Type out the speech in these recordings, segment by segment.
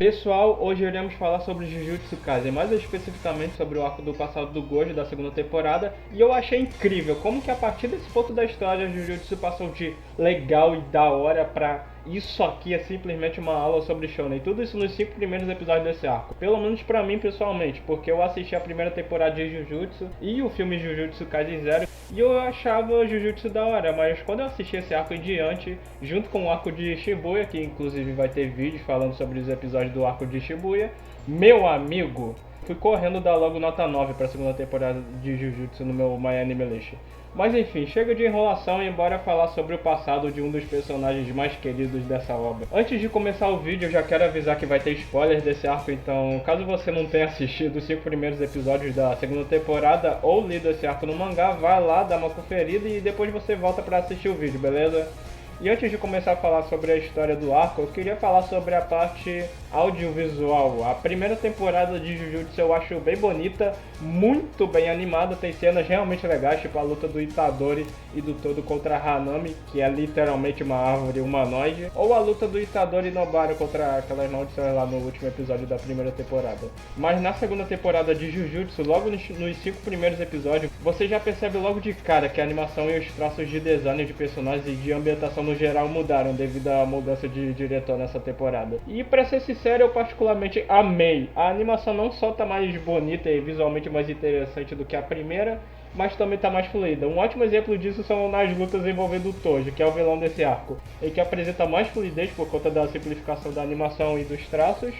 Pessoal, hoje iremos falar sobre Jujutsu Kaisen, mais especificamente sobre o arco do passado do Gojo da segunda temporada, e eu achei incrível como que a partir desse ponto da história Jujutsu passou de legal e da hora pra isso aqui é simplesmente uma aula sobre Shonen, tudo isso nos 5 primeiros episódios desse arco, pelo menos pra mim pessoalmente, porque eu assisti a primeira temporada de Jujutsu e o filme Jujutsu Kaisen Zero, e eu achava Jujutsu da hora, mas quando eu assisti esse arco em diante, junto com o arco de Shibuya, que inclusive vai ter vídeo falando sobre os episódios do arco de Shibuya, meu amigo, fui correndo dar logo nota 9 para a segunda temporada de Jujutsu no meu My Anime List. Mas enfim, chega de enrolação e bora falar sobre o passado de um dos personagens mais queridos dessa obra. Antes de começar o vídeo, eu já quero avisar que vai ter spoilers desse arco, então caso você não tenha assistido os 5 primeiros episódios da segunda temporada ou lido esse arco no mangá, vai lá, dá uma conferida e depois você volta para assistir o vídeo, beleza? E antes de começar a falar sobre a história do arco, eu queria falar sobre a parte audiovisual. A primeira temporada de Jujutsu eu acho bem bonita, muito bem animada, tem cenas realmente legais, tipo a luta do Itadori e do Todo contra a Hanami, que é literalmente uma árvore humanoide, ou a luta do Itadori e Nobara contra aquelas maldições lá no último episódio da primeira temporada. Mas na segunda temporada de Jujutsu, logo nos 5 primeiros episódios, você já percebe logo de cara que a animação e os traços de design de personagens e de ambientação no geral mudaram devido à mudança de diretor nessa temporada. E pra ser sincero, eu particularmente amei. A animação não só tá mais bonita e visualmente mais interessante do que a primeira, mas também tá mais fluida. Um ótimo exemplo disso são nas lutas envolvendo o Toji, que é o vilão desse arco, em que apresenta mais fluidez por conta da simplificação da animação e dos traços.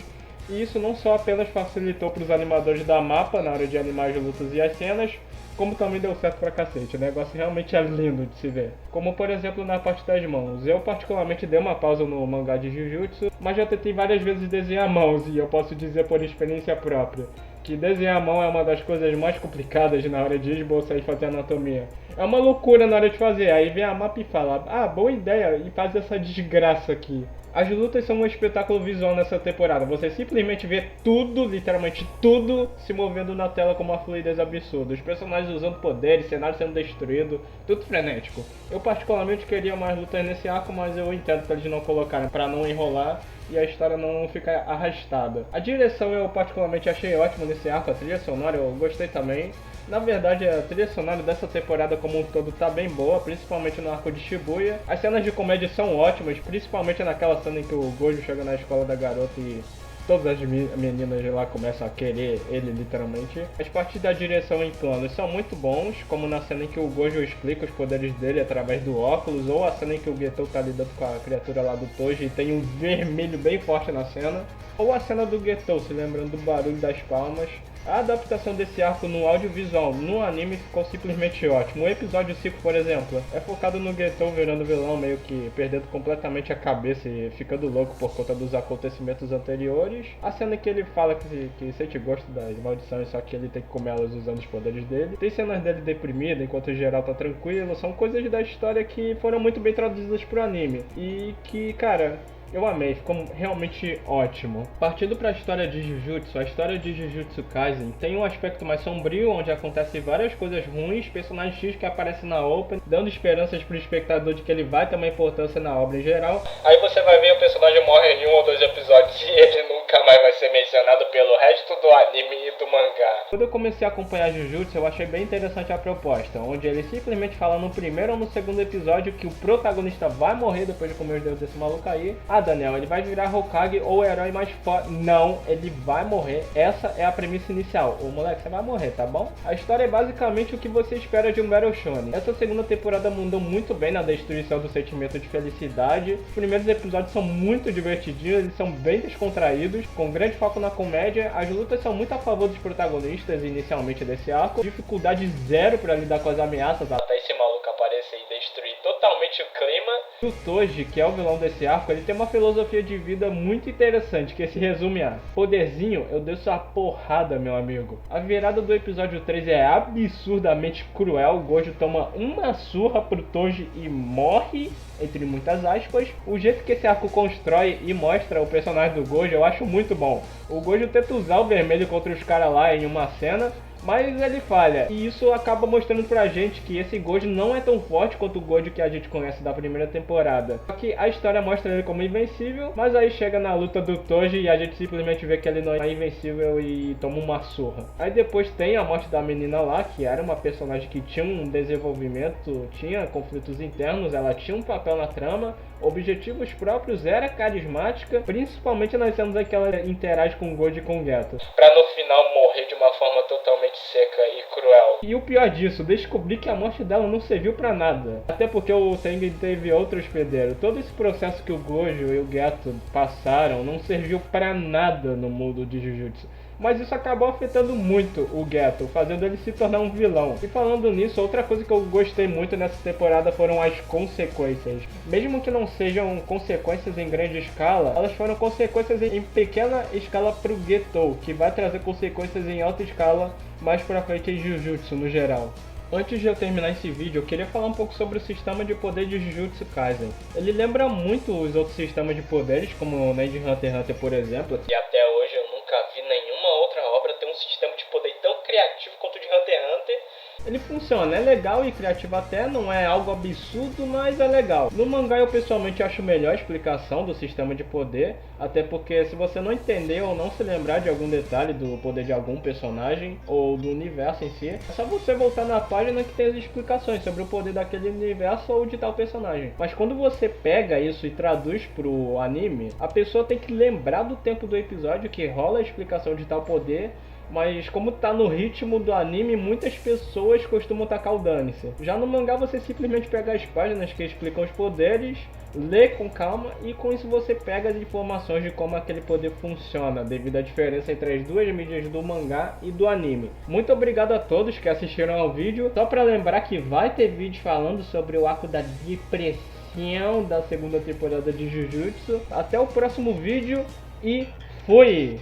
E isso não só apenas facilitou para os animadores da MAPPA na hora de animar as lutas e as cenas, como também deu certo pra cacete. O negócio realmente é lindo de se ver. Como por exemplo na parte das mãos. Eu particularmente dei uma pausa no mangá de Jujutsu, mas já tentei várias vezes desenhar mãos e eu posso dizer por experiência própria que desenhar a mão é uma das coisas mais complicadas na hora de esboçar e fazer anatomia. É uma loucura na hora de fazer, aí vem a MAPPA e fala, ah, boa ideia, e faz essa desgraça aqui. As lutas são um espetáculo visual nessa temporada, você simplesmente vê tudo, literalmente tudo, se movendo na tela com uma fluidez absurda. Os personagens usando poderes, cenário sendo destruído, tudo frenético. Eu particularmente queria mais lutas nesse arco, mas eu entendo que eles não colocaram pra não enrolar e a história não ficar arrastada. A direção eu particularmente achei ótima nesse arco, a trilha sonora eu gostei também. Na verdade, a trilha sonora dessa temporada como um todo tá bem boa, principalmente no arco de Shibuya. As cenas de comédia são ótimas, principalmente naquela cena em que o Gojo chega na escola da garota e todas as meninas de lá começam a querer ele, literalmente. As partes da direção em planos são muito bons, como na cena em que o Gojo explica os poderes dele através do óculos, ou a cena em que o Getou tá lidando com a criatura lá do Toji e tem um vermelho bem forte na cena, ou a cena do Getou se lembrando do barulho das palmas. A adaptação desse arco no audiovisual no anime ficou simplesmente ótimo. O episódio 5, por exemplo, é focado no Getou virando vilão, meio que perdendo completamente a cabeça e ficando louco por conta dos acontecimentos anteriores. A cena que ele fala que sente gosto das maldições, só que ele tem que comer elas usando os poderes dele. Tem cenas dele deprimido enquanto o geral tá tranquilo. São coisas da história que foram muito bem traduzidas pro anime. E que, cara, eu amei, ficou realmente ótimo. Partindo para a história de Jujutsu, a história de Jujutsu Kaisen tem um aspecto mais sombrio, onde acontecem várias coisas ruins, personagens X que aparecem na Open, dando esperanças pro espectador de que ele vai ter uma importância na obra em geral. Aí você vai ver o personagem morre em um ou dois episódios e ele nunca mais vai ser mencionado pelo resto do anime e do mangá. Quando eu comecei a acompanhar Jujutsu, eu achei bem interessante a proposta, onde ele simplesmente fala no primeiro ou no segundo episódio que o protagonista vai morrer depois de comer os dedos desse maluco aí. Ah, Daniel, ele vai virar Hokage ou o herói mais forte. Não, ele vai morrer. Essa é a premissa inicial. Ô moleque, você vai morrer, tá bom? A história é basicamente o que você espera de um Battle Shonen. Essa segunda temporada mandou muito bem na destruição do sentimento de felicidade. Os primeiros episódios são muito divertidinhos, eles são bem descontraídos, com grande foco na comédia. As lutas são muito a favor dos protagonistas inicialmente desse arco. Dificuldade zero pra lidar com as ameaças até esse maluco aparecer e destruir totalmente o clima. O Toji, que é o vilão desse arco, ele tem uma filosofia de vida muito interessante, que se resume a poderzinho, eu desço a porrada, meu amigo. A virada do episódio 3 é absurdamente cruel. O Gojo toma uma surra pro Toji e morre, entre muitas aspas. O jeito que esse arco constrói e mostra o personagem do Gojo eu acho muito bom. O Gojo tenta usar o vermelho contra os caras lá em uma cena, Mas ele falha, e isso acaba mostrando pra gente que esse Gojo não é tão forte quanto o Gojo que a gente conhece da primeira temporada. Só que a história mostra ele como invencível, mas aí chega na luta do Toji e a gente simplesmente vê que ele não é invencível e toma uma surra. Aí depois tem a morte da menina lá, que era uma personagem que tinha um desenvolvimento, tinha conflitos internos, ela tinha um papel na trama, objetivos próprios, era carismática, principalmente nas cenas em que ela interage com o Gojo e com o Geto. Pra no final morrer de uma forma totalmente seca e cruel. E o pior disso, descobri que a morte dela não serviu pra nada. Até porque o Tengen teve outro hospedeiro. Todo esse processo que o Gojo e o Geto passaram não serviu pra nada no mundo de Jujutsu. Mas isso acabou afetando muito o Geto, fazendo ele se tornar um vilão. E falando nisso, outra coisa que eu gostei muito nessa temporada foram as consequências. Mesmo que não sejam consequências em grande escala, elas foram consequências em pequena escala pro Geto, que vai trazer consequências em alta escala mais pra frente em Jujutsu no geral. Antes de eu terminar esse vídeo, eu queria falar um pouco sobre o sistema de poder de Jujutsu Kaisen. Ele lembra muito os outros sistemas de poderes, como o de Hunter x Hunter, por exemplo. E até hoje eu nunca vi nenhuma outra obra ter um sistema de poder tão criativo quanto o de Hunter x Hunter. Ele funciona, é legal e criativo até, não é algo absurdo, mas é legal. No mangá eu pessoalmente acho melhor a explicação do sistema de poder, até porque se você não entender ou não se lembrar de algum detalhe do poder de algum personagem ou do universo em si, é só você voltar na página que tem as explicações sobre o poder daquele universo ou de tal personagem. Mas quando você pega isso e traduz pro anime, a pessoa tem que lembrar do tempo do episódio que rola a explicação de tal poder. Mas como tá no ritmo do anime, muitas pessoas costumam tacar o dane-se. Já no mangá você simplesmente pega as páginas que explicam os poderes, lê com calma e com isso você pega as informações de como aquele poder funciona, devido à diferença entre as duas mídias do mangá e do anime. Muito obrigado a todos que assistiram ao vídeo. Só pra lembrar que vai ter vídeo falando sobre o arco da depressão da segunda temporada de Jujutsu. Até o próximo vídeo e fui!